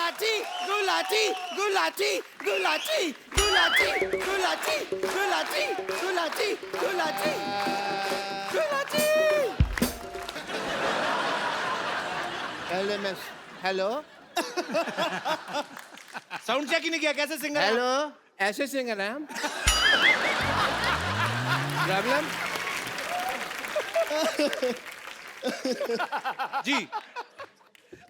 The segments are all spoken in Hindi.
Gulati Gulati Gulati Gulati Gulati Gulati Gulati Gulati Gulati Gulati. Hello sound check ही नहीं किया, कैसे सिंगर है? हेलो, ऐसे सिंगर हैं हम। प्रॉब्लम जी।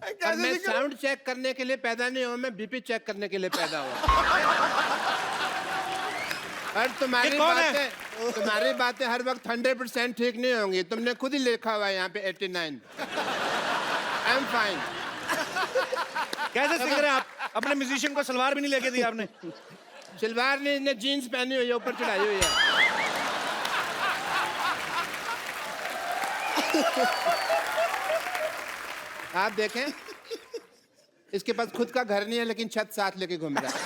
पर मैं साउंड चेक करने के लिए पैदा नहीं हुआ, मैं बीपी चेक करने के लिए पैदा हुआ। और तुम्हारी बातें हर वक्त 100% ठीक नहीं होंगी। तुमने खुद ही लिखा हुआ है यहाँ पे 89। I am fine. कैसे सिंगर है आप? अपने म्यूजिशियन को सलवार भी नहीं लेके दी आपने। सलवार नहीं, इसने जीन्स पहनी हुई है, ऊपर चढ़ाई हुई है। आप देखें, इसके पास खुद का घर नहीं है लेकिन छत साथ लेके घूम रहा है।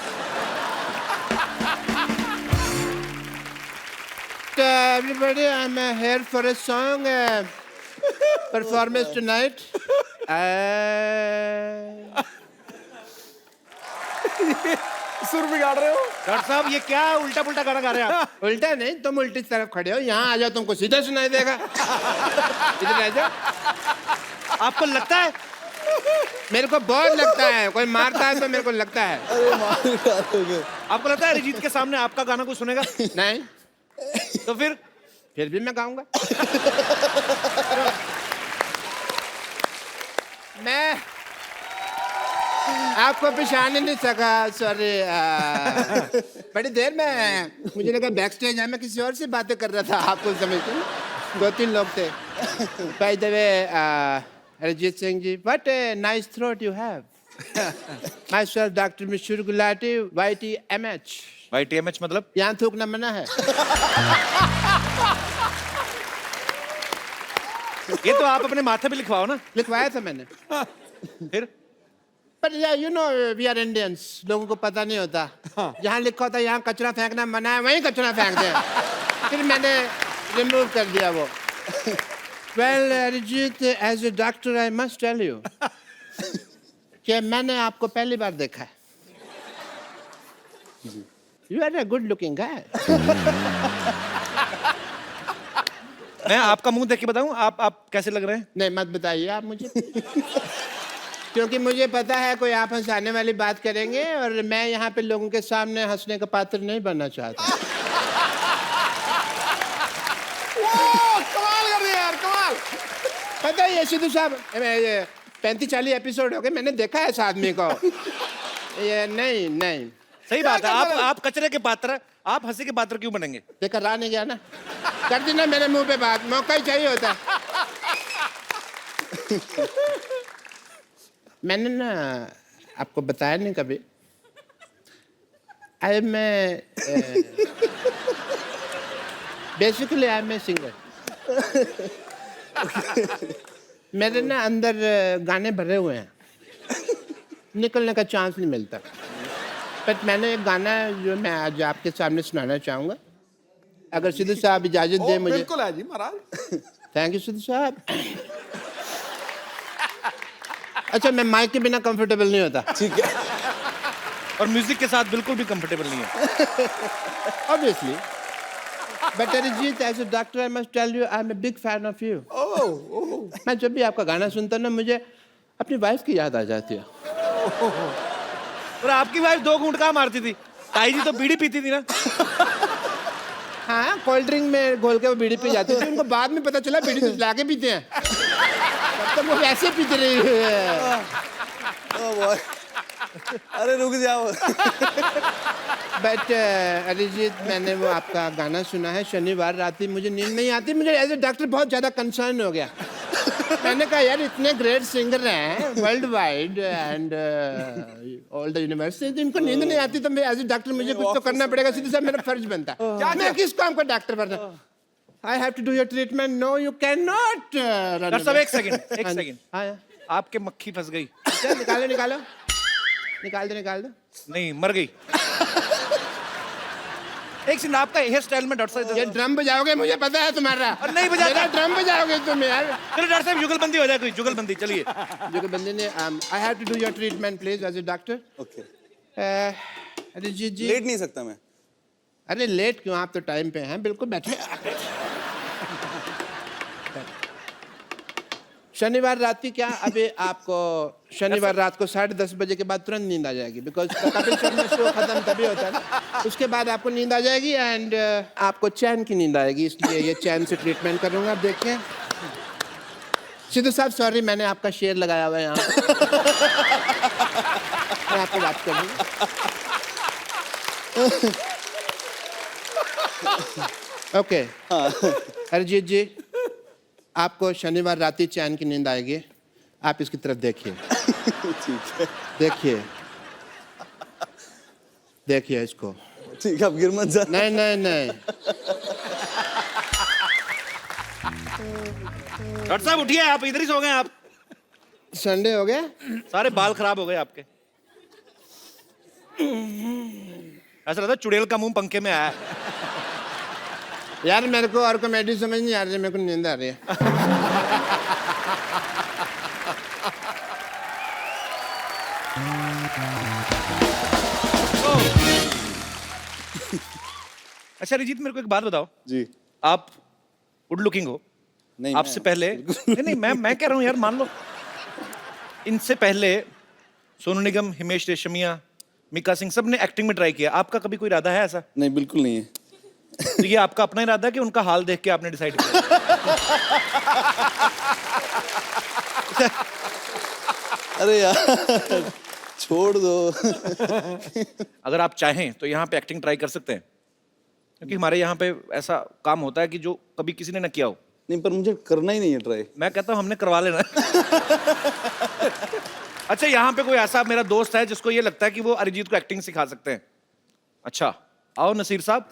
So everybody, I'm here for a song performance tonight. सुर बिगाड़ रहे हो डॉक्टर साहब, ये क्या उल्टा पुल्टा गाना गा रहे हैं आप? उल्टा नहीं, तुम उल्टी तरफ खड़े हो। यहाँ आ जाओ, तुमको सीधा सुनाई देगा। इधर आ जाओ। आपको लगता है? मेरे को बहुत लगता है, कोई मारता है तो मेरे को लगता है। आपको लगता है अरिजीत के सामने आपका गाना कोई सुनेगा? नहीं, तो फिर भी मैं गाऊंगा। मैं आपको पहचान ही नहीं सका, सॉरी। बड़ी देर में मुझे लगा बैक स्टेज है, मैं किसी और से बातें कर रहा था। आपको समझते हैं, 2-3 लोग थे। By the way, Arijit Singh ji, what a nice throat you have. Myself doctor Mishra Gulati, YTMH। YTMH मतलब? यहाँ थूकना मना है। ये तो आप अपने माथे पे लिखवाओ ना। लिखवाया था मैंने। फिर पर you know we are Indians, लोगों को पता नहीं होता। जहाँ लिखा होता है यहाँ कचरा फेंकना मना है, वहीं कचरा फेंक दे। फिर मैंने रिमूव कर दिया वो। Well Arijit, as a doctor I must tell you कि मैंने आपको पहली बार देखा है। You are a good looking guy. मैं आपका मुंह देख के बताऊं आप कैसे लग रहे हैं? नहीं, मत बताइए आप मुझे। क्योंकि मुझे पता है कोई आप हंसाने वाली बात करेंगे और मैं यहाँ पे लोगों के सामने हंसने का पात्र नहीं बनना चाहता। कमाल कर दिया यार, कमाल। पता है ये सिद्धू साहब, 35-40 एपिसोड हो गए, मैंने देखा है इस आदमी को। ये नहीं सही बात है। आप कचरे के पात्र, आप हंसी के पात्र क्यों बनेंगे? देखा, रहा नहीं गया ना, कर दी ना मेरे मुंह पे बात। मौका ही चाहिए होता। मैंने ना आपको बताया नहीं कभी, I am basically I am a singer. मेरे ना अंदर गाने भरे हुए हैं, निकलने का चांस नहीं मिलता। बट मैंने एक गाना जो मैं आज आपके सामने सुनाना चाहूँगा, अगर सिद्धू साहब इजाज़त दें मुझे। बिल्कुल है जी महाराज। थैंक यू सिद्धू साहब। अच्छा, मैं माइक के बिना कंफर्टेबल नहीं होता। ठीक है। और म्यूजिक के साथ बिल्कुल भी कंफर्टेबल नहीं है। Obviously. But Arijit, as a doctor, I must tell you, I'm a big fan of you. मैं जब भी आपका गाना सुनता हूँ ना, मुझे अपनी वाइफ की याद आ जाती है। और आपकी वाइफ 2 घूंट कहाँ मारती थी? ताई जी तो बीड़ी पीती थी ना। हाँ, कोल्ड ड्रिंक में घोल के वो बीड़ी पी जाती थी। उनको बाद में पता चला बीड़ी तो ला के पीते हैं, तब तक वो वैसे पीते रही है। अरे रुक जाओ। बट अरिजीत, मैंने वो आपका गाना सुना है शनिवार रात ही, मुझे नींद नहीं आती। मुझे एज ए डॉक्टर बहुत ज़्यादा कंसर्न हो गया। मैंने कहा यार, इतने ग्रेट सिंगर हैं world wide and all the university, इनको नींद नहीं आती, तो मैं एज ए डॉक्टर मुझे कुछ तो करना पड़ेगा। सीधे साहब, मेरा फर्ज बनता है। मैं किस काम का डॉक्टर बनता? I have to do your treatment. No, you can not. Doctor साहब, एक सेकंड। हाँ, आपके मक्खी फंस गई। निकालो निकाल दो। नहीं, मर गई। एक सेकंड, आपका हेयर स्टाइल में डॉक्टर साहब ये ड्रम बजाओगे मुझे पता है तुम्हारा। और नहीं बजाता। मेरा ड्रम बजाओगे तुम यार। चलिए डॉक्टर साहब जुगलबंदी हो जाए, कोई जुगलबंदी। चलिए जुगलबंदी ने I have to do your treatment please as a doctor. Okay, अरे जी जी। लेट नहीं सकता मैं। अरे लेट क्यों, आप तो टाइम पे हैं, बिल्कुल बैठे। शनिवार रात की क्या अभी आपको शनिवार रात को 10:30 बजे के बाद तुरंत नींद आ जाएगी, बिकॉज कपिल शर्मा शो खत्म तभी होता है ना। उसके बाद आपको नींद आ जाएगी एंड आपको चैन की नींद आएगी, इसलिए ये चैन से ट्रीटमेंट करूंगा। आप देखिए सिद्धू साहब, सॉरी मैंने आपका शेयर लगाया हुआ है यहाँ। मैं आपको बात कर दूँ। ओके अरिजीत जी, आपको शनिवार रात ही चैन की नींद आएगी। आप इसकी तरफ देखिए। ठीक है, देखिए देखिए इसको। ठीक है, अब गिर मत जा। नहीं नहीं नहीं, डॉक्टर साहब उठिए, आप इधर ही सो गए। आप संडे हो गया। सारे बाल खराब हो गए आपके। ऐसा लगता है चुड़ैल का मुंह पंखे में आया है। यार मेरे को और कॉमेडी समझ नहीं आ रही है, मेरे को नींद आ रही है। अच्छा अरिजीत, मेरे को एक बात बताओ। जी आप गुड लुकिंग हो। नहीं, आपसे मैं- पहले नहीं मैं कह रहा हूँ यार, मान लो इनसे पहले सोनू निगम, हिमेश रेशमिया, मिका सिंह, सब ने एक्टिंग में ट्राई किया। आपका कभी कोई इरादा है ऐसा? नहीं, बिल्कुल नहीं है। तो ये आपका अपना इरादा है कि उनका हाल देख के आपने डिसाइड किया? अरे यार छोड़ दो। अगर आप चाहें तो यहाँ पे एक्टिंग ट्राई कर सकते हैं, क्योंकि हमारे यहाँ पे ऐसा काम होता है कि जो कभी किसी ने ना किया हो। नहीं, पर मुझे करना ही नहीं है ट्राई। मैं कहता हूँ हमने करवा लेना। अच्छा, यहाँ पे कोई ऐसा मेरा दोस्त है जिसको ये लगता है कि वो अरिजीत को एक्टिंग सिखा सकते हैं। अच्छा आओ नसीर साहब।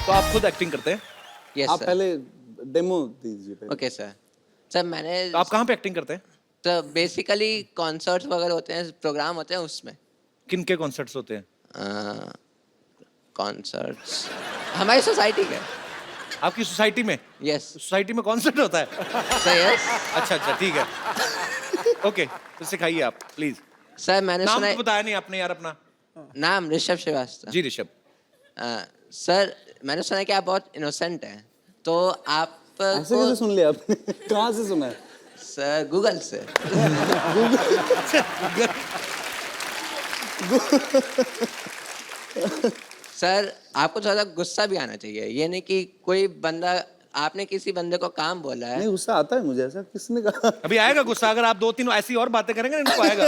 तो आप खुद एक्टिंग करते हैं? यस आप सर। पहले डेमो दीजिए पहले। Okay sir. सर मैंने तो आप कहाँ पे एक्टिंग करते हैं? तो बेसिकली कॉन्सर्ट्स वगैरह होते हैं, प्रोग्राम होते हैं उसमें। किन के कॉन्सर्ट्स होते हैं? कॉन्सर्ट्स हमारी सोसाइटी के। आपकी सोसाइटी में? यस सोसाइटी में कॉन्सर्ट होता है? सर। यस अच्छा अच्छा ठीक है। ओके तो सिखाइए आप प्लीज। सर मैंने नाम सुना तो बताया नहीं आपने यार अपना। नाम ऋषभ श्रीवास्तव। जी ऋषभ। सर मैंने सुना कि आप बहुत इनोसेंट हैं, तो आप ऐसे कैसे सुन लिया आपने? कहाँ से सुना है? सर गूगल से। सर आपको थोड़ा गुस्सा भी आना चाहिए, ये नहीं कि कोई बंदा, आपने किसी बंदे को काम बोला है। नहीं, गुस्सा आता है मुझे, ऐसा किसने कहा? अभी आएगा गुस्सा, अगर आप 2-3 ऐसी और बातें करेंगे ना इनको आएगा।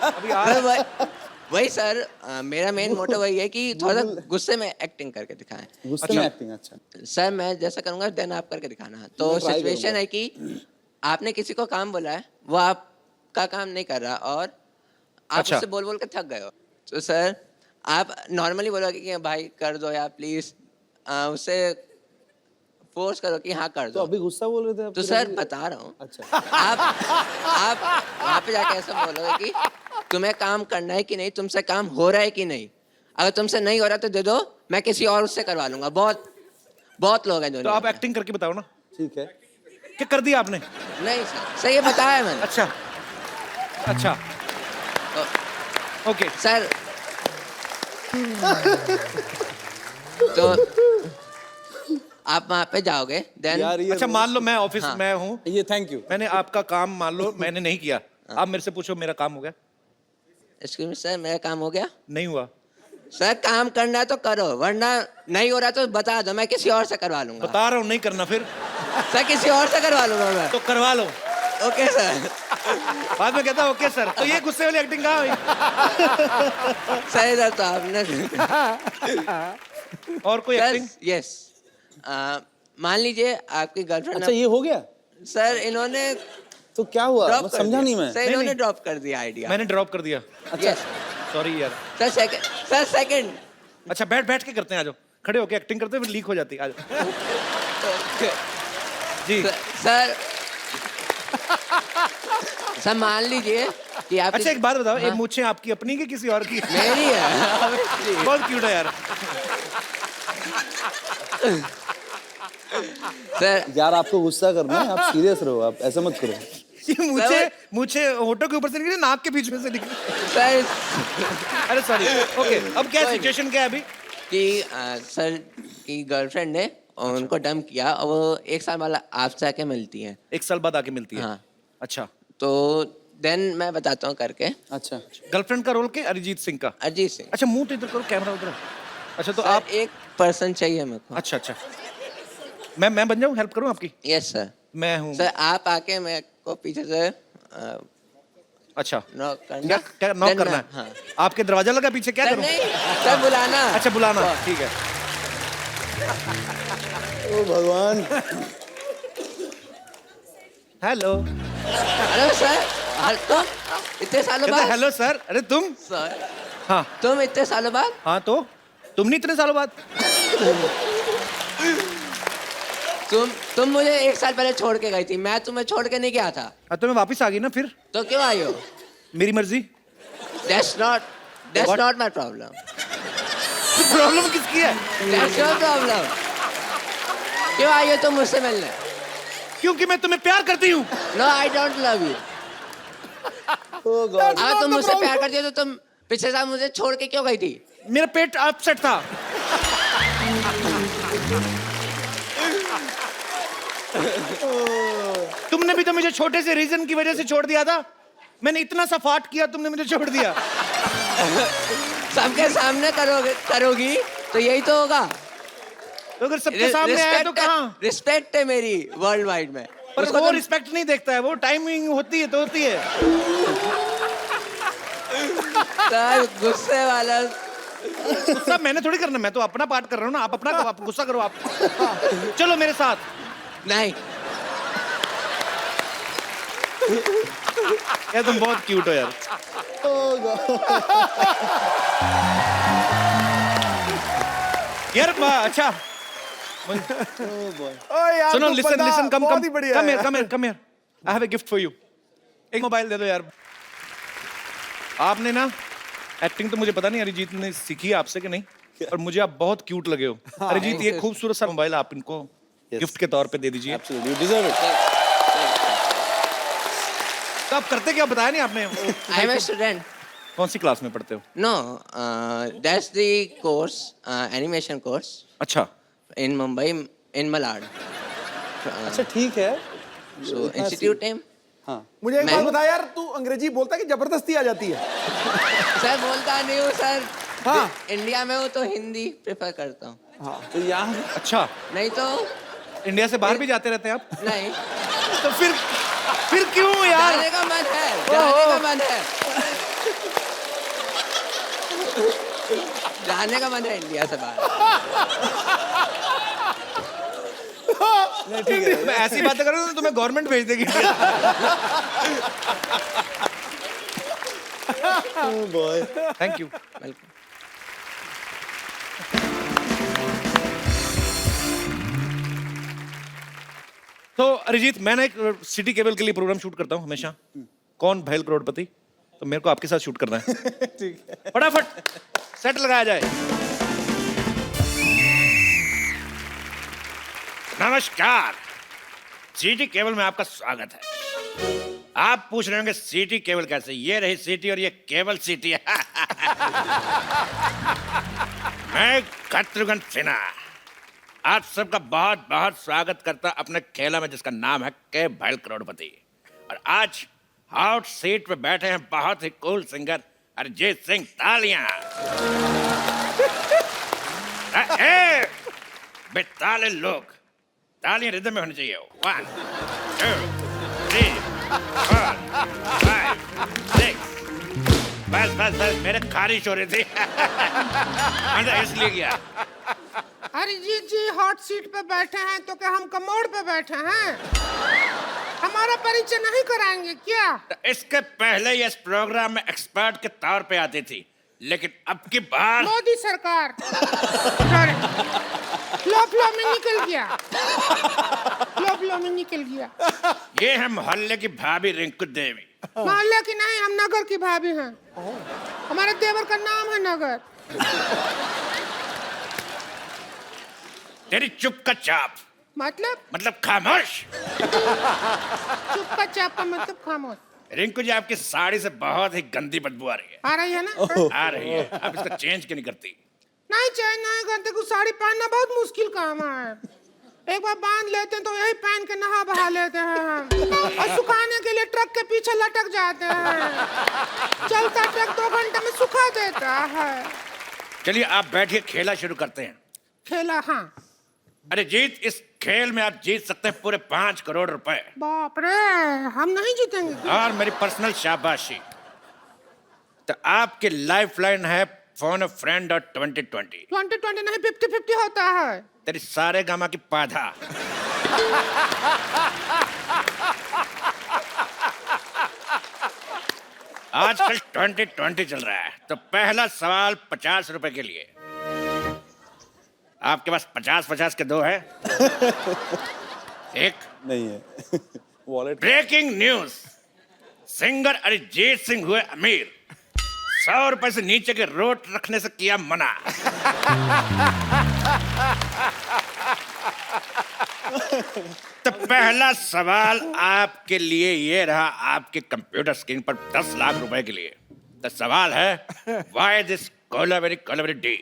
अभी आ सर, वही सर, मेरा मेन मोटिव वही है कि थोड़ा गुस्से में एक्टिंग करके दिखाएं। गुस्से में एक्टिंग? अच्छा। सर मैं जैसा करूंगा देन आप करके दिखाना। तो मैं try सिचुएशन करूंगा। है कि आपने किसी को काम बोला है, वो आपका काम नहीं कर रहा और आप अच्छा। उससे बोल बोल के थक गए हो। तो सर आप नॉर्मली बोलोगे कि भाई कर दो या प्लीज, उससे फोर्स करो कि हाँ कर तो दो। अभी गुस्सा बोल रहे थे आप? तो फिर सर अभी- बता रहा हूँ, अच्छा। आप वहाँ पे जाके ऐसा बोलोगे कि तुम्हें काम करना है कि नहीं, तुमसे काम हो रहा है कि नहीं। अगर तुमसे नहीं हो रहा तो दे दो, मैं किसी और उससे करवा लूंगा। बहुत लोग हैं तो दुनिया आप में। एक्टिंग करके बताओ ना। ठीक है। क्या कर दिया आपने? नहीं सर ये बताया मैंने। अच्छा अच्छा ओके। सर तो आप वहाँ पे जाओगे देन। यार ये अच्छा मान लो मैं ऑफिस हाँ। में हूँ, ये थैंक यू। मैंने आपका काम मान लो मैंने नहीं किया, आप मेरे से पूछो मेरा काम हो गया? एक्सक्यूज मी सर, मेरा काम हो गया? नहीं हुआ। सर काम करना है तो करो, वरना नहीं हो रहा तो बता दो, मैं किसी और से करवा लूंगा। बता रहा हूँ नहीं करना, फिर सर किसी और से करवा लूंगा मैं। तो करवा लो। Okay sir. बाद में कहता ओके सर। तो ये गुस्से वाली एक्टिंग कहाँ हुई? सही सर, तो आपने और कोई एक्टिंग? यस, मान लीजिए आपकी गर्लफ्रेंड। अच्छा, ये हो गया? सर इन्होंने तो क्या हुआ? ड्रॉप मैं कर समझा दिया। नहीं मैं। सर इन्होंने नहीं। ड्रॉप कर दिया आइडिया। मैंने ड्रॉप कर दिया। अच्छा। Yes. सॉरी यार। Sir second. अच्छा बैठ के करते हैं, आ जाओ। खड़े होके एक्टिंग करते हैं फिर लीक हो जाती है। आ जाओ। जी सर सर मान लीजिए कि आप अच्छा एक बात बताओ, ये मूछें आपकी अपनी की किसी और की? मेरी है। बहुत क्यूट है यार। सर यार आपको गुस्सा करना है, आप सीरियस रहो, आप ऐसा मत करो। ये मूछे होठों के ऊपर से निकली, नाक के बीच में से निकली। सर अरे सॉरी। ओके, अब क्या कोई सिचुएशन क्या है अभी? कि सर की गर्लफ्रेंड ने और उनको डंप किया और वो 1 साल बाद आपसे आके मिलती है। 1 साल बाद आके मिलती है? हाँ। अच्छा, तो देन मैं बताता हूँ करके। अच्छा, गर्लफ्रेंड का रोल के अरिजीत सिंह का? अरिजीत सिंह। अच्छा, मुंह तो इधर करो, कैमरा उधर। अच्छा, तो सर, आप एक पर्सन चाहिए मेरे को। अच्छा अच्छा, मैं बन जाऊँ, हेल्प करूँ आपकी? Yes sir. मैं हूँ। सर आप आके मेरे को पीछे से अच्छा, नॉक क्या करना। क्या नॉक Then करना मैं- है? हाँ। आपके दरवाजा लगा पीछे, क्या सर करूँ? नहीं, सर बुलाना। अच्छा, बुलाना, ठीक है। ओ भगवान। हेलो। Hello sir. तुम इतने सालों बाद? हेलो सर, अरे तुम? सर हाँ तुम इतने सालों बाद? हाँ, तो तुम नहीं इतने सालों बाद? तुम मुझे 1 साल पहले छोड़ के गई थी, मैं तुम्हें छोड़ के नहीं गया था। तो मैं वापस आ गई ना फिर? तो क्यों आई हो? मेरी मर्जी। That's What? not my problem. Problem किसकी है? That's your problem. क्यों आई हो तुम मुझसे मिलने? क्योंकि मैं तुम्हें प्यार करती हूँ। No, I don't love you. Oh God. अगर तुम मुझसे प्यार करती हो तो तुम पिछले साल मुझे छोड़ के क्यों गई थी? मेरा पेट अपसेट था। तुमने भी तो मुझे छोटे से रीजन की वजह से छोड़ दिया था। मैंने इतना सा फाट किया, तुमने मुझे छोड़ दिया। सबके सामने करोगी तो यही तो होगा। तो अगर सबके सामने आया तो कहाँ? रिस्पेक्ट है मेरी वर्ल्ड वाइड में। पर उसको वो तुम- रिस्पेक्ट नहीं देखता है, वो टाइमिंग होती है तो होती है। सर गुस्से वाला। गुस्सा मैंने थोड़ी करना, मैं तो अपना पार्ट कर रहा हूँ ना। आप अपना आप गुस्सा करो आप। चलो मेरे साथ। नहीं यार तुम बहुत क्यूट हो यार। यार अच्छा सुनो, listen come here. I have a gift for you. एक मोबाइल दे दो यार। आपने ना एक्टिंग तो मुझे पता नहीं अरिजीत ने सीखी है आपसे कि नहीं, और मुझे आप बहुत क्यूट लगे हो। अरिजीत ये खूबसूरत सा मोबाइल आप इनको गिफ्ट के तौर पे दे दीजिए। Absolutely, you deserve it. तो आप करते क्या, बताया नहीं आपने? I am a student. कौन सी क्लास में पढ़ते हो? No that's the course animation course अच्छा, इन मुंबई इन मलाड। अच्छा ठीक है। So institute name. हाँ। मुझे एक मैं- बात बता यार, तू अंग्रेजी बोलता है कि जबरदस्ती आ जाती है? सर बोलता नहीं हूँ सर। हाँ। इंडिया में हूँ तो हिंदी प्रेफर करता हूँ। हाँ तो यहाँ अच्छा। नहीं तो इंडिया से बाहर भी जाते रहते हैं आप? नहीं। तो फिर क्यों यार? जाने का मन है, जाने का मन है। जाने का मन है इंडिया से बाहर। मैं ऐसी बातें करूँ तो तुम्हें गवर्नमेंट भेज देगी। बॉय। Thank you. वेलकम। तो अरिजीत, मैं ना एक सिटी केबल के लिए प्रोग्राम शूट करता हूँ हमेशा। कौन भैल करोड़पति, तो मेरे को आपके साथ शूट करना है। ठीक है। फटाफट सेट लगाया जाए। नमस्कार, सिटी केबल में आपका स्वागत है। आप पूछ रहे होंगे सिटी केबल कैसे? ये रही सिटी और ये केबल सिटी है। मैं शत्रुघ्न सिन्हा आप सबका बहुत बहुत स्वागत करता अपने खेला में, जिसका नाम है के भैल करोड़पति। और आज हॉट सीट पे बैठे हैं बहुत ही कूल सिंगर अरिजीत सिंह। तालियां। बेताले लोग, तालियां रिदम में होनी चाहिए। 1 2 3 4 5 6। बस मेरे खारिश हो रही थी। मैंने इसलिए किया। अरिजीत जी हॉट सीट पे बैठे हैं तो क्या हम कमोड पे बैठे हैं? हमारा परिचय नहीं कराएंगे क्या? इसके पहले ये इस प्रोग्राम में एक्सपर्ट के तौर पे आती थी, लेकिन अब की बार मोदी सरकार फ्लो में निकल गया। फ्लो में निकल गया। ये है मोहल्ले की भाभी रिंकू देवी। मोहल्ले की नहीं, हम नगर की भाभी हैं। हमारे देवर का नाम है नगर। तेरी चुप का चाप मतलब खामोश। चुप का चाप का मतलब खामोश। रिंकू जी, आपकी साड़ी से बहुत ही गंदी बदबू आ रही है। आ रही है ना? आ रही है। आप इसको चेंज क्यों नहीं करती? नहीं चेंज नहीं करते, कुछ साड़ी पहनना बहुत मुश्किल काम है। एक बार बांध लेते हैं तो यही पहन के नहा बहा लेते हैं हम। और सुखाने के लिए ट्रक के पीछे लटक जाते हैं। चलता ट्रक 2 घंटे में सुखा देता है। चलिए आप बैठिए, खेला शुरू करते हैं। खेला? हाँ। अरे जीत, इस खेल में आप जीत सकते हैं पूरे 5 करोड़ रुपए। बाप रे, हम नहीं जीतेंगे। और मेरी पर्सनल शाबाशी। तो आपकी लाइफ लाइन है फोन अ फ्रेंड और 2020। 2020 नहीं, 50-50 होता है। तेरी सारे गामा की पाधा। आजकल 2020 चल रहा है, तो पहला सवाल 50 रुपए के लिए। आपके पास 50-50 के 2 है? एक नहीं है। Wallet. Breaking news, singer Arijit Singh हुए अमीर, 100 रुपए से नीचे के रोट रखने से किया मना। तो पहला सवाल आपके लिए ये रहा, आपके कंप्यूटर स्क्रीन पर 10 लाख रुपए के लिए। तो सवाल है, व्हाई दिस कोलावेरी डी?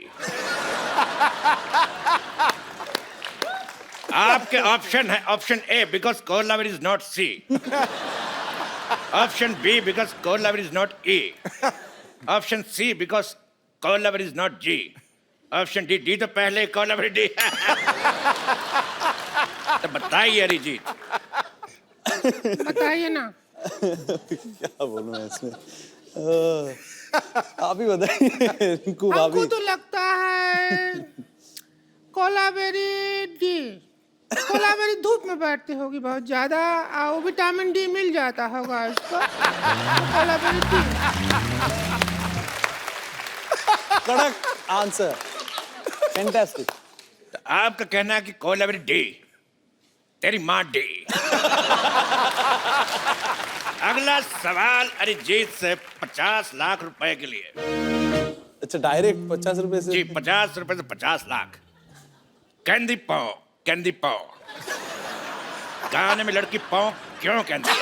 आपके ऑप्शन है, option A because Kolaveri is not C, option B because Kolaveri is not E, option C because Kolaveri is not G, option D, D तो पहले कोलावेरी डी। तो बताइए अरिजीत। बताइए ना। क्या बोलूं मैं इसमें? आप ही बताइए रिंकू भाभी। हमको तो लगता है कोलावेरी डी। कोलावेरी धूप में बैठती होगी बहुत ज्यादा, और विटामिन डी मिल जाता होगा इसको। तो कोलावेरी डी। कड़क आंसर, फैंटास्टिक। तो आपका कहना है कि कोलावेरी डी, तेरी माँ डी। अगला सवाल अरिजीत से 50 लाख रुपए के लिए। अच्छा, डायरेक्ट 50 रुपए से? जी, 50 रुपए से 50 लाख। कैंडी पाव, कैंडी पाव। गाने में लड़की पाव क्यों कहती है?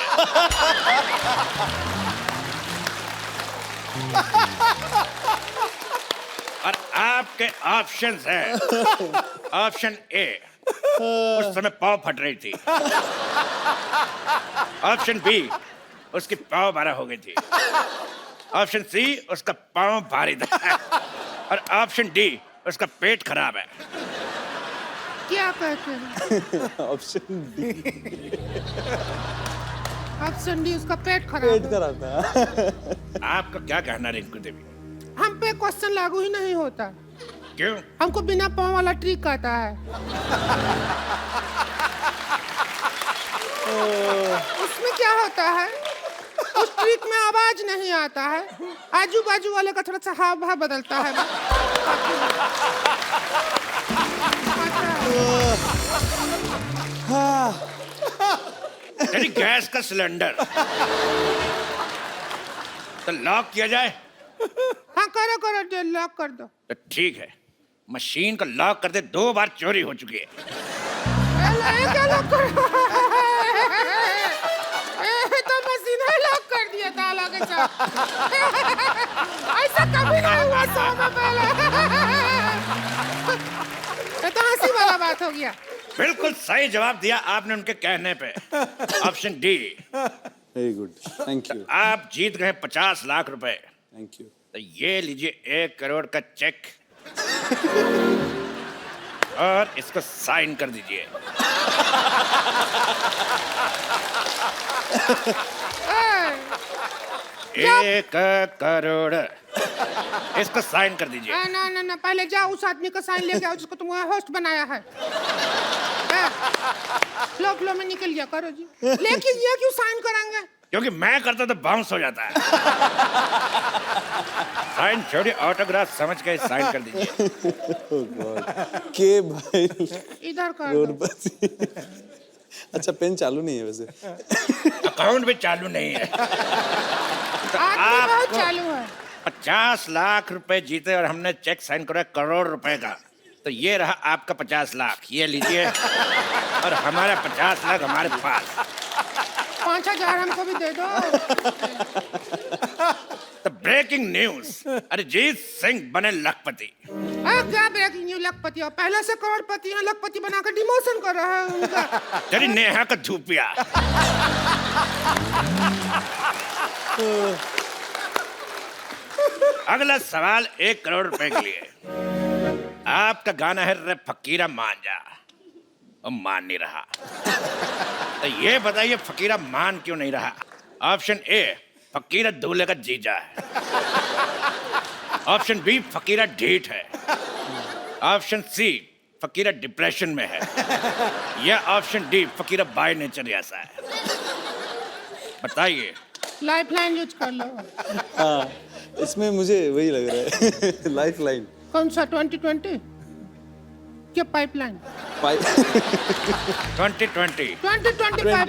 और आपके ऑप्शंस हैं, ऑप्शन ए, उस समय पाव फट रही थी, ऑप्शन बी, उसकी पाव 12 हो गई थी, ऑप्शन सी, उसका पाव भारी था, और ऑप्शन डी, उसका पेट खराब है। क्या कहते हैं? Option D. ऑप्शन डी, उसका पेट खराब है। खराब था। आपका क्या कहना रिंकू देवी? हम पे क्वेश्चन लागू ही नहीं होता। क्यों? हमको बिना पाँव वाला ट्रिक आता है। उसमें क्या होता है, उस ट्रिक में आवाज नहीं आता है, आजू बाजू वाले का थोड़ा सा हाव भाव बदलता है। तेरी गैस का सिलेंडर तो लॉक किया जाए? हाँ करो करो, लॉक कर दो। तो ठीक है, मशीन को लॉक कर दे, 2 बार चोरी हो चुकी है। क्या लॉक करो? तो मशीन है, लॉक कर दिया ताला के साथ। ऐसा कभी नहीं हुआ 100 में पहले। ये तो हंसी वाला बात हो गया। बिल्कुल सही जवाब दिया आपने उनके कहने पे, option D. Very good, thank you. आप जीत गए 50 लाख रुपए। Thank you. तो ये लीजिए 1 करोड़ का चेक, और इसको साइन कर दीजिए। 1 करोड़, इसको साइन कर दीजिए। ना ना ना, पहले जाओ उस आदमी का साइन लेके आओ जिसको तुम होस्ट बनाया है। फ्लो में निकल गया, करो जी। लेकिन ये क्यों साइन कराएंगे? क्योंकि मैं करता तो बाउंस हो जाता है। साइन छोड़िए, ऑटोग्राफ समझ के साइन कर दीजिए। के भाई इधर कर दो। करोड़पति। अच्छा पेन चालू नहीं है वैसे। अकाउंट भी चालू नहीं है। तो आदमी बहुत आपको चालू है। 50 लाख रुपए जीते और हमने चेक साइन करा करोड़ रुपए का, तो ये रहा आपका 50 लाख, ये लीजिए। और हमारा 50 लाख हमारे पास। 5,000 हमको भी दे दो। तो ब्रेकिंग न्यूज, अरिजीत सिंह बने लखपति। क्या ब्रेकिंग न्यूज? लखपति और पहले से करोड़पति हैं, लखपति बनाकर डिमोशन कर रहा है उनका। तेरी नेहा का धूपिया। अगला सवाल 1 करोड़ रुपए के लिए। आपका गाना है रे फकीरा मान जा, और मान नहीं रहा। तो ये बताइए फकीरा मान क्यों नहीं रहा? ऑप्शन ए, फकीरा दूल्हे का जीजा है। ऑप्शन बी, फकीरा ढीठ है। ऑप्शन सी, फकीरा डिप्रेशन में है। या option D, Fakira by nature ऐसा है। बताइए। लाइफ लाइन यूज कर लो। हाँ इसमें मुझे वही लग रहा है। Life line. कौन सा 2020 क्या पाइपलाइन? 2020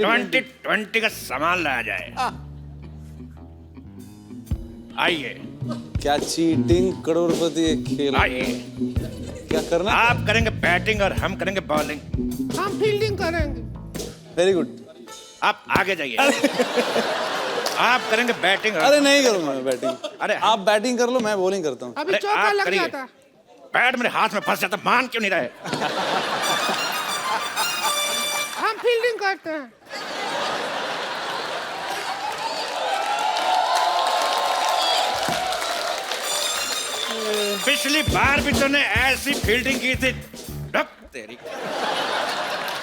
2020 का सामान लाया जाए। आइए क्या चीटिंग करोड़पति एक खेल? आइए। क्या करना? आप करेंगे बैटिंग और हम करेंगे बॉलिंग। हम फील्डिंग करेंगे। Very good. आप आगे जाइए। आप करेंगे बैटिंग। अरे नहीं करूंगा मैं बैटिंग। अरे आप बैटिंग कर लो, मैं बॉलिंग करता हूँ। अभी अरे चौका आप लग करिए। जाता। बैट मेरे हाथ में फंस जाता, मान क्यों नहीं रहे? हम फील्डिंग करते हैं। पिछली बार भी तूने ऐसी फील्डिंग की थी। रब तेरी।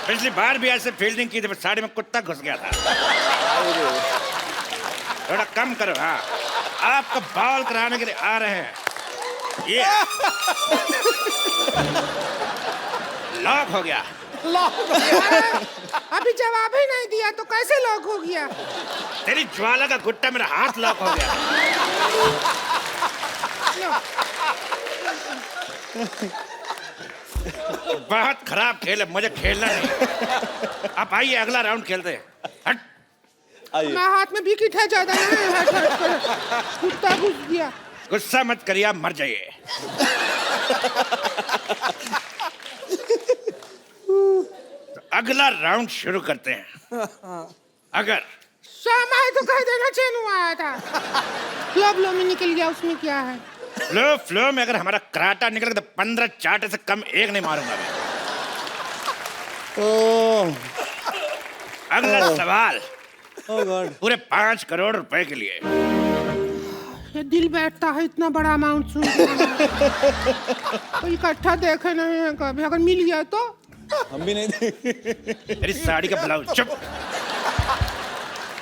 पिछली बार भी ऐसे फील्डिंग की थी, पर साड़ी में कुत्ता घुस गया था। थोड़ा कम करो। हाँ, आपका बॉल कराने के लिए आ रहे हैं। ये लॉक हो गया। अभी जवाब ही नहीं दिया तो कैसे लॉक हो गया? तेरी ज्वाला का गुट्टा मेरा हाथ लॉक हो गया। बहुत खराब खेल है, मुझे खेलना नहीं। आप आइए अगला राउंड खेलते हैं। हट। आइए। मैं हाथ में विकेट है ज्यादा नहीं है, कुत्ता घुस गया। गुस्सा मत करिए, आप मर जाइए। तो अगला राउंड शुरू करते हैं। अगर शामा है तो कह देना चैन आया था। फ्लो में निकल गया, उसमें क्या है? फ्लो में अगर हमारा कराटा निकल गया तो 15 चाटे से कम एक नहीं मारूंगा मैं। अगला सवाल पूरे 5 करोड़ रुपए के लिए। ये दिल बैठता है इतना बड़ा अमाउंट सुन के। तो इकट्ठा देखे नहीं है कभी, अगर मिल गया तो हम भी नहीं देंगे। मेरी साड़ी का ब्लाउज। चुप।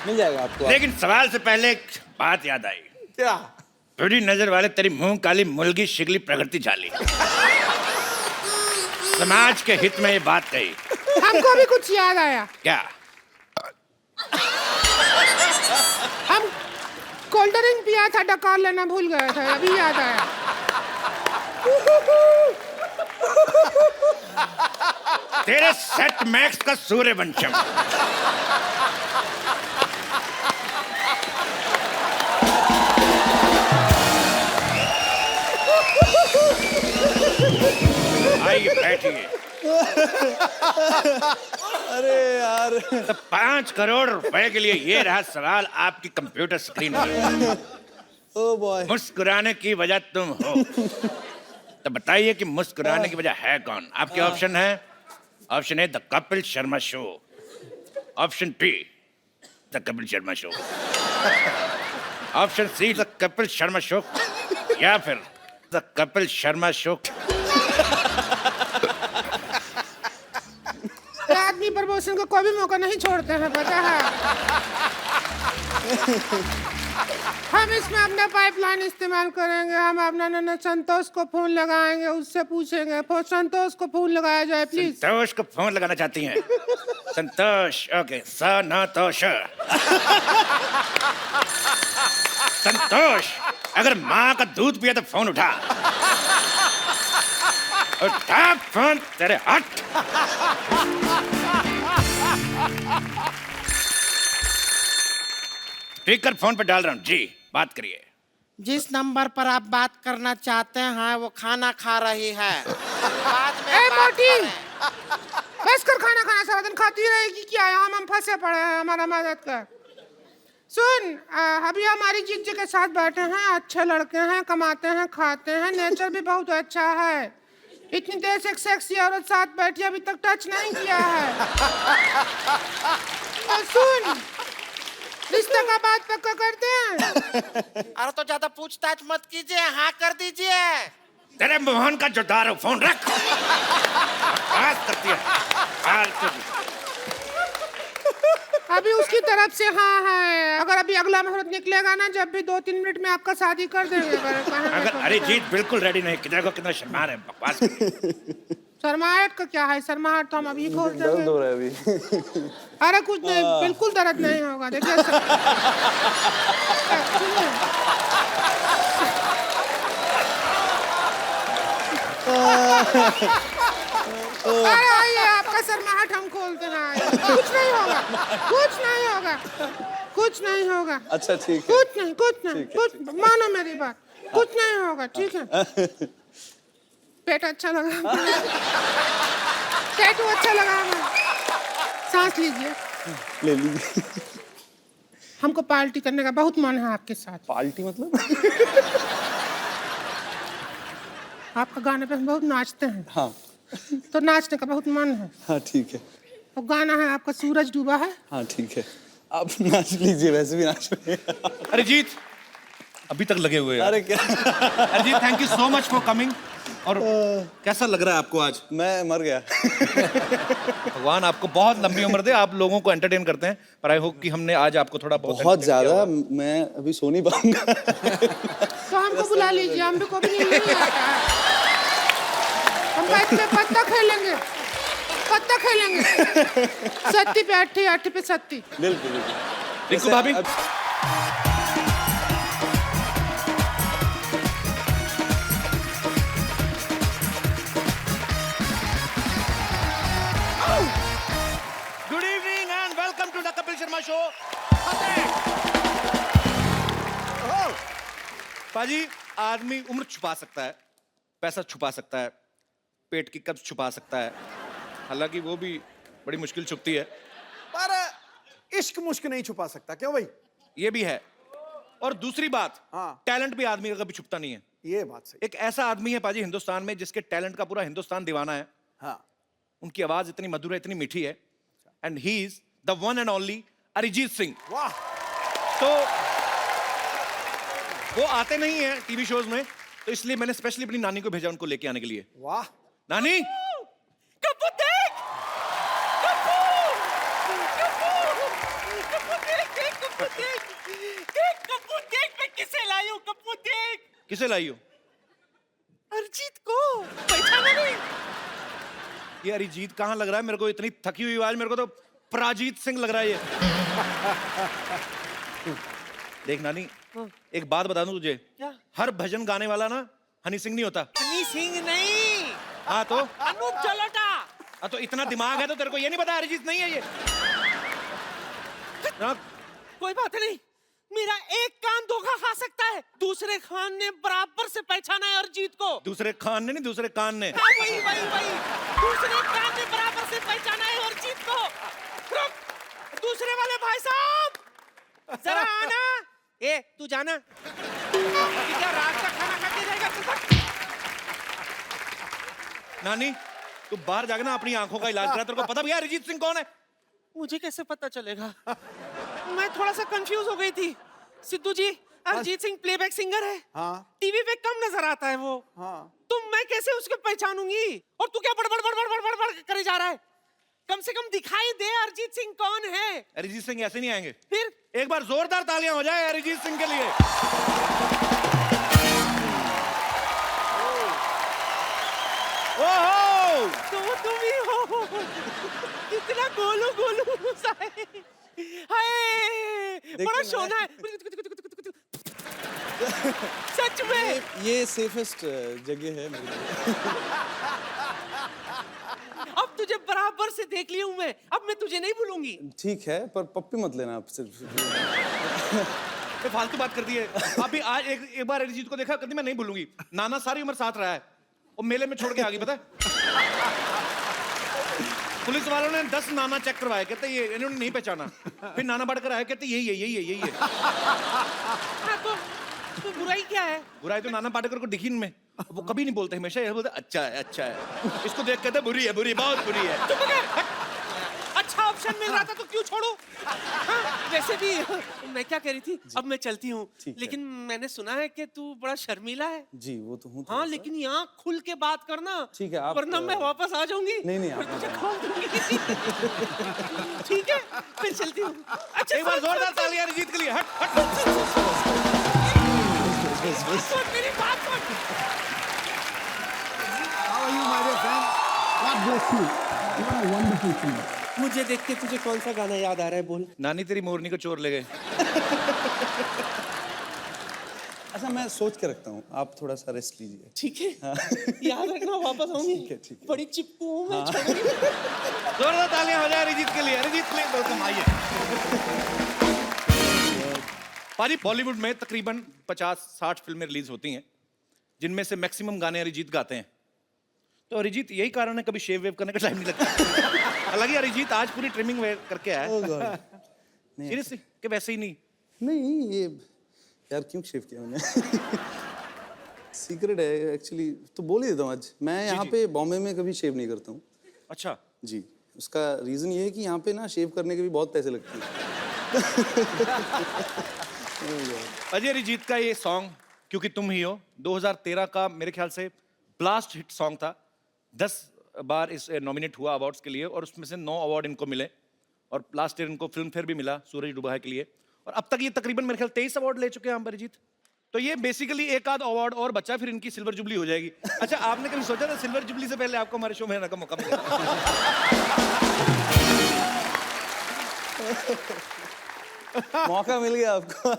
मिल जाएगा आपको। लेकिन सवाल से पहले एक बात याद आई। क्या? थोड़ी नजर वाले तेरी मुंह काली मुलगी शिगली प्रगति झाली। समाज के हित में ये बात कही। हमको भी कुछ याद आया। क्या? हम कोल्ड ड्रिंक पिया था, डकार लेना भूल गए थे, अभी याद आया। तेरे सेट मैक्स का सूर्यवंशम। आइए बैठिए। अरे यार। तो 5 करोड़ रुपए के लिए ये रहा सवाल आपकी कंप्यूटर स्क्रीन पर। Oh boy. मुस्कुराने की वजह तुम हो, तो बताइए कि मुस्कुराने की वजह है कौन? आपके ऑप्शन है। Option A, the Kapil Sharma Show. Option B, the Kapil Sharma Show. Option C, the Kapil Sharma Show. या फिर द कपिल शर्मा शो। आदमी प्रमोशन को कोई भी मौका नहीं छोड़ते हैं, पता है। हम इसमें अपना पाइपलाइन इस्तेमाल करेंगे। हम अपना नन्ना संतोष को फोन लगाएंगे, उससे पूछेंगे। संतोष को फोन लगाया जाए प्लीज। संतोष को फोन लगाना चाहती हैं? संतोष, ओके। संतोष। संतोष, अगर माँ का दूध पिया तो फोन उठा। उठा फोन, तेरे हट। स्पीकर फोन पे डाल रहा हूँ जी, बात करिए। जिस नंबर पर आप बात करना चाहते हैं वो खाना खा रही है। बाद में ए बात मोटी, करें। बस कर खाना खाना, सारा दिन खाती रहेगी क्या? हम फंसे पड़े हैं, हमारा मदद कर। सुन, अभी हमारी जीत के साथ बैठे हैं, अच्छे लड़के हैं, कमाते हैं, खाते हैं, नेचर भी बहुत अच्छा है। इतनी देर से एक सेक्सी औरत साथ बैठी, अभी तक टच नहीं किया है। और सुन, रिश्ते का बात पक्का करते हैं। अरे तो ज्यादा पूछताछ मत कीजिए, हाँ कर दीजिए। तेरे मोहन का जोदार हो, फोन रख। बात करती है। अभी उसकी तरफ से हाँ है। अगर अभी अगला मुहूर्त निकलेगा ना, जब भी 2-3 मिनट में आपका शादी कर देंगे। अगर अरे जीत बिल्कुल रेडी नहीं, किधर को कितना शर्मा रहे हैं, बकवास। शर्माहट का क्या है? शर्माहट तो हम अभी खोल दर्द देंगे। हो रहा है अभी। अरे कुछ नहीं, बिल्कुल दर्द नहीं होगा। देखिए अरे आइए, आपका शर्माहट हम खोलते हैं। आइए। कुछ नहीं होगा, कुछ नहीं होगा, कुछ नहीं होगा। अच्छा ठीक है। कुछ नहीं, कुछ मानो मेरी बात, कुछ नहीं होगा, ठीक है? पेट अच्छा लगा, टैटू अच्छा लगा हमें। सांस लीजिए। ले लीजिए। हमको पार्टी करने का बहुत मन है आपके साथ। पार्टी मतलब? आपका गाने पे हम बहुत नाचते हैं, हाँ तो नाचने का बहुत मन है। हाँ ठीक है। और गाना है आपका सूरज डूबा है। हाँ ठीक है, आप नाच लीजिए, वैसे भी नाच रहे हैं। अरे जीत अभी तक लगे हुए हैं। अरे क्या? अरे Jeet, thank you so much for coming. और कैसा लग रहा है आपको आज? मैं मर गया। भगवान आपको बहुत लंबी उम्र दे, आप लोगों को एंटरटेन करते हैं, पर आई होप कि हमने आज आपको थोड़ा बहुत बहुत ज्यादा, मैं अभी सो नहीं पाऊंगा। तो हमको बुला लीजिए, हम भी को भी नहीं आता है। हम बैठ पे पत्ता खेलेंगे, पत्ता खेलेंगे। सत्ती पे अट्ठी, अट्ठी पे सत्ती। बिल्कुल बिल्कुल। रिंकू भाभी, good evening and welcome to the Kapil Sharma Show. पाजी, आदमी उम्र छुपा सकता है, पैसा छुपा सकता है, पेट की कब्ज छुपा सकता है, हालांकि वो भी बड़ी मुश्किल छुपती है। पर इश्क मुश्क नहीं छुपा सकता, क्यों भाई? ये भी है। और दूसरी बात, हाँ। टैलेंट भी आदमी का कभी छुपता नहीं है। ये बात सही। एक ऐसा आदमी है पाजी हिंदुस्तान में जिसके टैलेंट का पूरा हिंदुस्तान दीवाना है। हाँ, उनकी आवाज इतनी मधुर है, इतनी मीठी है, and he is the one and only Arijit Singh. वाह। तो वो आते नहीं है टीवी शोज में, तो इसलिए मैंने स्पेशली अपनी नानी को भेजा उनको लेके आने के लिए। वाह। नानी, कप्पू देख, कप्पू, कप्पू देख, कप्पू देख, मैं किसे लाई हूँ, कप्पू देख। किसे लाई हो? अरिजीत को पहचाना नहीं? ये अरिजीत कहाँ लग रहा है मेरे को? इतनी थकी हुई आवाज, मेरे को तो प्राजीत सिंह लग रहा है ये। देख नानी, एक बात बता दूं तुझे, क्या? हर भजन गाने वाला ना हनी सिंह नहीं होता। हनी सिंह नहीं, हाँ तो? अनूप जलोटा। हाँ तो इतना दिमाग है तो तेरे को ये नहीं पता अरिजीत नहीं है ये? ना, कोई बात नहीं, मेरा एक कान धोखा खा सकता है, दूसरे खान ने बराबर से पहचाना है अरिजीत को। दूसरे खान ने नहीं, दूसरे कान ने। हाँ, वही दूसरे कान ने बराबर से पहचाना है अरिजीत को। रुक, दूसरे वाले भाई साहब जरा आना। ए तू जाना, क्या रात का खाना खा के जाएगा तू? नानी, तू बाहर जाके ना अपनी आंखों का इलाज करा। तेरे को पता भी है अरिजीत सिंह कौन है? मुझे कैसे पता चलेगा? मैं थोड़ा सा कंफ्यूज हो गई थी। सिद्धू जी, अरिजीत सिंह प्लेबैक सिंगर है, हाँ टीवी पे कम नजर आता है वो, हाँ। तो मैं कैसे उसको पहचानूंगी? और तू क्या बड़बड़ बड़बड़ बड़बड़ बड़ करे जा रहा है? कम से कम दिखाई दे अरिजीत सिंह कौन है। अरिजीत सिंह ऐसे नहीं आएंगे। फिर एक बार जोरदार तालियां हो जाए अरिजीत सिंह के लिए। ओहो, तो तुम ही हो, कितना गोलू गोलू सा है। हाय, बड़ा शोना है। सच में ये सेफेस्ट जगह है मेरे लिए। अब तुझे बराबर बराबर से देख ली हूं मैं, अब मैं तुझे नहीं भूलूंगी। ठीक है, पर पप्पी मत लेना आप सिर्फ। ये फालतू बात कर दी है। अभी आज एक बार अरिजीत को देखा, कहती मैं नहीं भूलूंगी। नाना सारी उम्र साथ रहा है, और मेले में छोड़ के आ गई, पता है? पुलिस वालों ने 10 नाना चेक करवाए, कहते ये इन्होंने नहीं पहचाना। फिर नाना बढ़कर आए, कहते यही है। हाँ, तो बुराई क्या है? बुराई तो नाना पाटेकर को दिखी इनमें, वो कभी नहीं बोलते, हमेशा ये बोलते अच्छा है। इसको देख कहते बुरी है, बहुत बुरी है। अच्छा ऑप्शन मिल रहा था तो क्यों छोड़ू? हाँ, वैसे भी मैं क्या कह रही थी, अब मैं चलती हूँ, लेकिन मैंने सुना है कि तू बड़ा शर्मीला है। जी वो तो हूँ। हाँ, लेकिन यहाँ खुल के बात करना। ठीक है, आप वरना मैं वापस आ जाऊंगी। नहीं फिर तुझे खोल दूंगी। ठीक है, फिर चलती हूँ। अच्छा, एक बार जोरदार तालियां अरिजीत के लिए। हट। मेरी बात सुन। How are you, my dear friend? God bless you. You are a wonderful singer. मुझे देख के तुझे कौन सा गाना याद आ रहा है, बोल। नानी तेरी मोरनी को चोर ले गए। अच्छा, मैं सोच के रखता हूँ, आप थोड़ा सा रेस्ट लीजिए। ठीक है, याद रखना, वापस आऊंगी। ठीक है। बड़ी चिपकू हूँ मैं, छोड़ूंगी। जोरदार तालियां हो जाए अरिजीत के लिए। अरिजीत के लिए बहुत कमाइए। पाजी, बॉलीवुड में तकरीबन 50-60 फिल्में रिलीज होती हैं, जिनमें से मैक्सिमम गाने अरिजीत गाते हैं। तो अरिजीत, यही कारण है कभी शेव वेव करने का टाइम नहीं लगता। हालांकि अरिजीत आज पूरी ट्रिमिंग वेयर करके आया है। सीरियसली कि वैसे ही नहीं? नहीं, ये यार क्यों शेव किया मैंने? सीक्रेट है एक्चुअली, तो बोल ही देता हूँ आज। मैं यहाँ पे बॉम्बे में कभी शेव नहीं करता हूँ। अच्छा जी, उसका रीजन ये है कि यहाँ पे ना शेव करने के भी बहुत पैसे लगते हैं। अजय अरिजीत का ये सॉन्ग क्योंकि तुम ही हो 2013 का मेरे ख्याल से ब्लास्ट हिट सॉन्ग था। 10 बार इस नॉमिनेट हुआ अवार्ड्स के लिए, और उसमें से 9 अवार्ड इनको मिले, और लास्ट ईयर इनको फिल्म फेयर भी मिला सूरज डूबा है के लिए, और अब तक ये तकरीबन मेरे ख्याल 23 अवार्ड ले चुके हैं हम अरिजीत। तो ये बेसिकली एक आध अवार्ड और बचा, फिर इनकी सिल्वर जुबली हो जाएगी। अच्छा, आपने कभी सोचा था सिल्वर जुबली से पहले आपको हमारे शो में आने का मौका मिलेगा? मौका मिल गया आपको।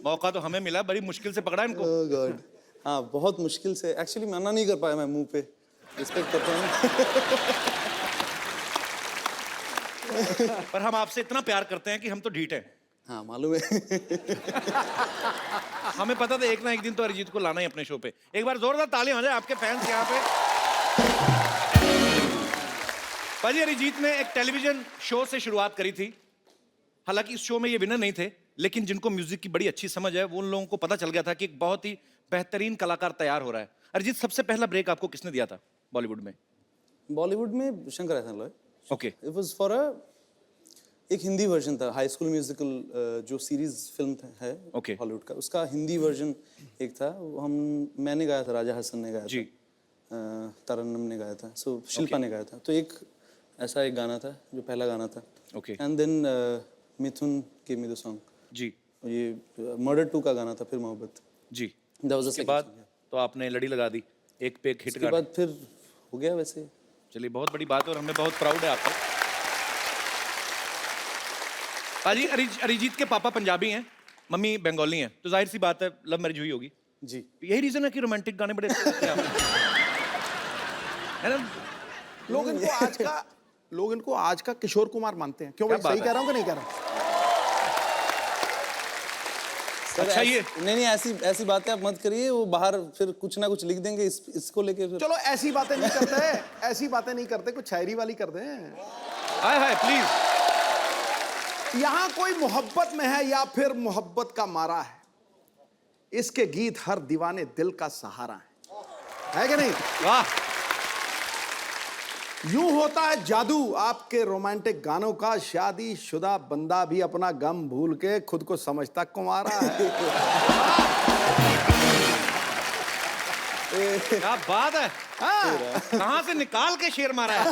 मौका तो हमें मिला, बड़ी मुश्किल से पकड़ा इनको। ओह गॉड, हाँ बहुत मुश्किल से। एक्चुअली मना नहीं कर पाया मैं मुंह पे, रिस्पेक्ट करता हूँ। पर हम आपसे इतना प्यार करते हैं कि हम तो ढीठ हैं। हाँ मालूम है। हमें पता था एक ना एक दिन तो अरिजीत को लाना ही अपने शो पे। एक बार जोरदार तालियां हो जाए आपके फैंस यहाँ पे। पाजी, अरिजीत ने एक टेलीविजन शो से शुरुआत करी थी। हालांकि इस शो में ये विनर नहीं थे, लेकिन जिनको म्यूजिक की बड़ी अच्छी समझ है वो उन लोगों को पता चल गया था कि एक बहुत ही बेहतरीन कलाकार तैयार हो रहा है। अरिजीत, सबसे पहला ब्रेक आपको किसने दिया था बॉलीवुड में? बॉलीवुड में शंकर एहसान Loy. Okay. It was for एक हिंदी वर्जन था, हाई स्कूल म्यूजिकल जो सीरीज फिल्म है हॉलीवुड का, उसका हिंदी वर्जन एक था। वो मैंने गाया था, राजा हसन ने गाया जी। था, तरन्नुम ने गाया था, सो शिल्पा ने गाया था। तो एक ऐसा एक गाना था जो पहला गाना था। ओके। एंड देन मिथुन के मी द सॉन्ग। जी। ये मर्डर 2 का गाना था, फिर मोहब्बत। जी। That was the उसके second बाद song, yeah. तो आपने लड़ी लगा दी, एक पे एक हिट उसके गाना। बाद फिर हो गया वैसे। चलिए, बहुत बड़ी बात है और हमें बहुत प्राउड है आप पे। पाजी, अरिजीत के पापा पंजाबी हैं, मम्मी बंगाली हैं, तो जाहिर सी बात है लव मैरिज हुई होगी। जी। यही रीजन है कि रोमांटिक गाने बड़े अच्छे लगते हैं आपको। है ना? लोग इनको आज का किशोर कुमार मानते हैं। क्यों भाई, क्या सही बात कह है? रहा हूँ कि नहीं कह रहा हूँ? अच्छा, ये नहीं ऐसी बातें आप मत करिए, वो बाहर फिर कुछ ना कुछ लिख देंगे इसको लेके फिर। चलो ऐसी बातें नहीं करते, ऐसी बातें नहीं करते, कुछ शायरी वाली कर दें। हाय हाय प्लीज। यहां कोई मोहब्बत में है या फिर मोहब्बत का मारा है, इसके गीत हर दीवाने दिल का सहारा है कि नहीं? वाह। यूं होता है जादू आपके रोमांटिक गानों का, शादीशुदा बंदा भी अपना गम भूल के खुद को समझता कुंवारा है। क्या बात है। कहां से निकाल के शेर मारा है।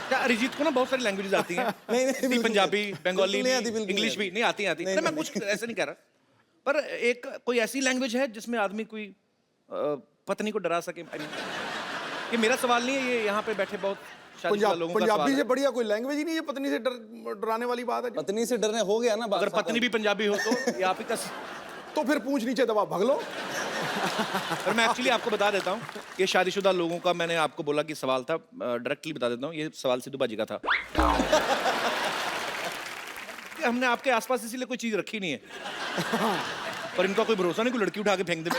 क्या अरिजीत को ना बहुत सारी लैंग्वेजेस आती हैं? नहीं, हिंदी, पंजाबी, बंगाली, बिल्कुल नहीं आती, बिल्कुल इंग्लिश भी नहीं आती। नहीं, मैं कुछ ऐसे नहीं कह रहा, पर एक कोई ऐसी लैंग्वेज है जिसमें आदमी कोई पत्नी को डरा सके। ये मेरा सवाल नहीं है, ये यहाँ पे बैठे बहुत शादीशुदा लोगों का सवाल पंजाबी है। से बढ़िया कोई लैंग्वेज ही नहीं है पत्नी से डराने वाली बात है। पत्नी से डरने हो गया ना बात। अगर पत्नी भी पंजाबी हो तो ये आप ही का तो फिर पूंछ नीचे दबा भाग लो। और मैं एक्चुअली आपको बता देता हूँ, ये शादीशुदा लोगों का मैंने आपको बोला कि सवाल था, डायरेक्टली बता देता हूँ, ये सवाल सिद्धू बाजी का था। कि हमने आपके आसपास इसीलिए कोई चीज रखी नहीं है, पर इनका कोई भरोसा नहीं, कोई लड़की उठा के फेंक दे।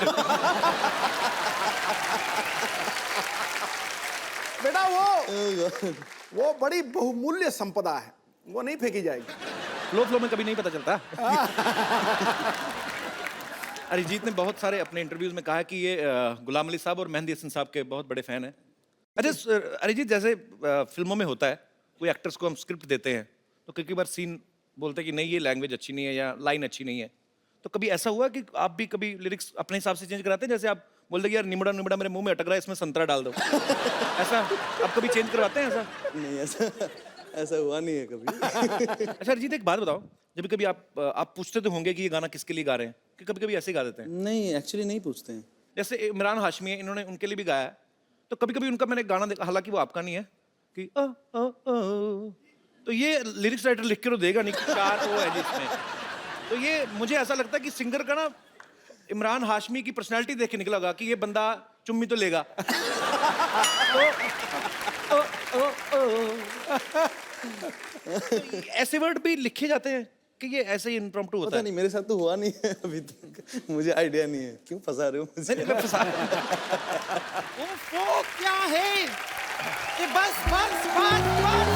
बेटा वो बड़ी बहुमूल्य संपदा है, वो नहीं फेंकी जाएगी। फ्लो में कभी नहीं पता चलता। अरिजीत ने बहुत सारे अपने इंटरव्यूज में कहा कि ये गुलाम अली साहब और मेहंदी हसन साहब के बहुत बड़े फैन हैं। अच्छा अरिजीत, जैसे फिल्मों में होता है, कोई एक्टर्स को हम स्क्रिप्ट देते हैं तो कई बार सीन बोलते हैं कि नहीं ये लैंग्वेज अच्छी नहीं है या लाइन अच्छी नहीं है, तो कभी ऐसा हुआ कि आप भी कभी लिरिक्स अपने हिसाब से चेंज कराते हैं? जैसे आप बोलते कि यार निमड़ा निमड़ा मेरे मुंह में अटक रहा है, इसमें संतरा डाल दो, ऐसा आप कभी चेंज करवाते हैं? ऐसा नहीं, ऐसा हुआ नहीं है कभी। अच्छा अरिजीत, एक बात बताओ, जब कभी आप पूछते तो होंगे कि ये गाना किसके लिए गा रहे हैं, कि कभी कभी ऐसे ही गा देते हैं? नहीं, एक्चुअली नहीं पूछते हैं। जैसे इमरान हाशमी है, इन्होंने उनके लिए भी गाया है, तो कभी कभी उनका मैंने गाना देखा, हालांकि वो आपका नहीं है, कि तो ये लिरिक्स राइटर लिख के तो देगा नहीं कि 4 ओ है जिसमें, तो ये मुझे ऐसा लगता है कि सिंगर का ना इमरान हाशमी की पर्सनालिटी देख के निकला होगा कि ये बंदा चुम्मी तो लेगा। तो ऐसे वर्ड भी लिखे जाते हैं कि ये ऐसे ही इम्प्रॉम्प्टू होता पता है? नहीं, मेरे साथ तो हुआ नहीं है अभी तक, मुझे आइडिया नहीं है। क्यों फंसा रहे हो मुझे? नहीं, मैं फंसा वो क्या है ये? बस बस बस बस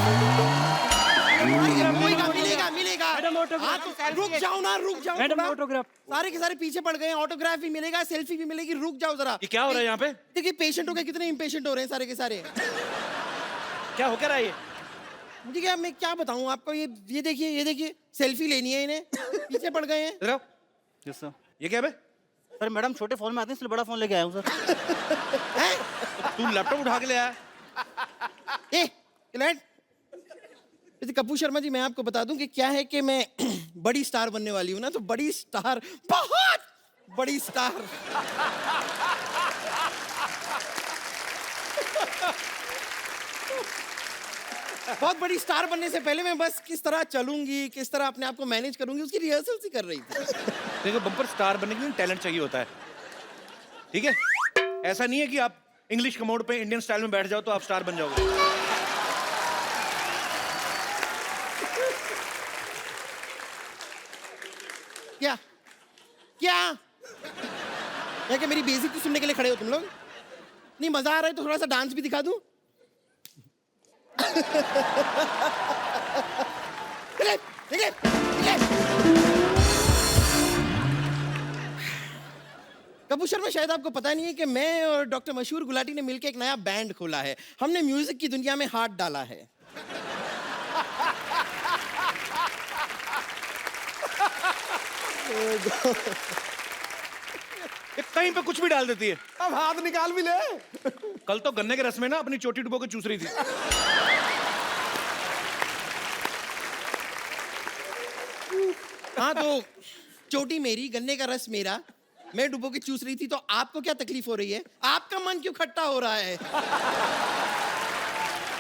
मिलेगा मिलेगा। हाँ, तो रुक जाओ ना, रुक जाओ। मैडम थोड़ा। ऑटोग्राफ। सारे के सारे पीछे पड़ गए हैं, ऑटोग्राफ भी मिलेगा, सेल्फी भी मिलेगी, रुक जाओ जरा। ये क्या हो रहा है यहाँ पे? देखिए पेशेंटों के कितने इम्पेशेंट हो रहे हैं सारे के सारे। क्या हो क्या रहा है ये? मुझे क्या, मैं क्या बताऊं आपको, ये देखिए सेल्फी लेनी है इन्हें, पीछे पड़ गए हैं। इधर आओ। Yes sir. ये क्या है? सर मैडम छोटे फोन में आते हैं, इसलिए बड़ा फोन लेके आया हूँ सर। तू लैपटॉप उठा के ले आया? कपूर शर्मा जी, मैं आपको बता दूं कि क्या है कि मैं बड़ी स्टार बनने वाली हूं ना, तो बड़ी स्टार, बहुत बड़ी स्टार। बहुत बड़ी स्टार बनने से पहले मैं बस किस तरह चलूंगी, किस तरह अपने आप को मैनेज करूंगी, उसकी रिहर्सल सी कर रही थी। देखो बम्पर स्टार बनने के लिए टैलेंट चाहिए होता है, ठीक है? ऐसा नहीं है कि आप इंग्लिश कमोड पे इंडियन स्टाइल में बैठ जाओ तो आप स्टार बन जाओगे। क्या क्या क्या क्या मेरी बेइज्जती तो सुनने के लिए खड़े हो तुम लोग? नहीं मजा आ रहा है तो थोड़ा सा डांस भी दिखा दूं? कपूर शर्मा, शायद आपको पता नहीं है कि मैं और डॉक्टर मशहूर गुलाटी ने मिलकर एक नया बैंड खोला है। हमने म्यूजिक की दुनिया में हाथ डाला है। ये कहीं पे कुछ भी डाल देती है। अब हाथ निकाल भी ले। कल तो गन्ने के रस में ना अपनी चोटी डुबो के चूस रही थी। हाँ तो चोटी मेरी, गन्ने का रस मेरा, मैं डुबो के चूस रही थी, तो आपको क्या तकलीफ हो रही है? आपका मन क्यों खट्टा हो रहा है?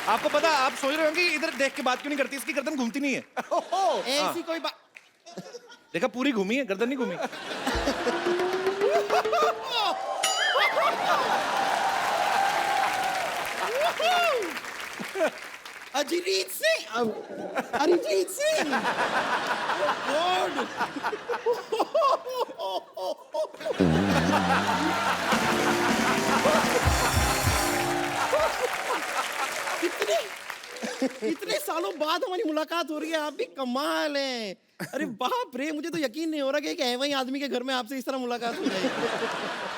आपको पता, आप सोच रहे होंगे इधर देख के बात क्यों नहीं करती, इसकी गर्दन घूमती नहीं है। ऐसी कोई बात। देखा, पूरी घूमी है, गर्दन नहीं घूमी। अरिजीत सिंह, अरिजीत सिंह, गॉड। इतने सालों बाद हमारी मुलाकात हो रही है, आप भी कमाल हैं। अरे बाप रे, मुझे तो यकीन नहीं हो रहा कि एक ऐसा ही आदमी के घर में आपसे इस तरह मुलाकात हो जाएगी।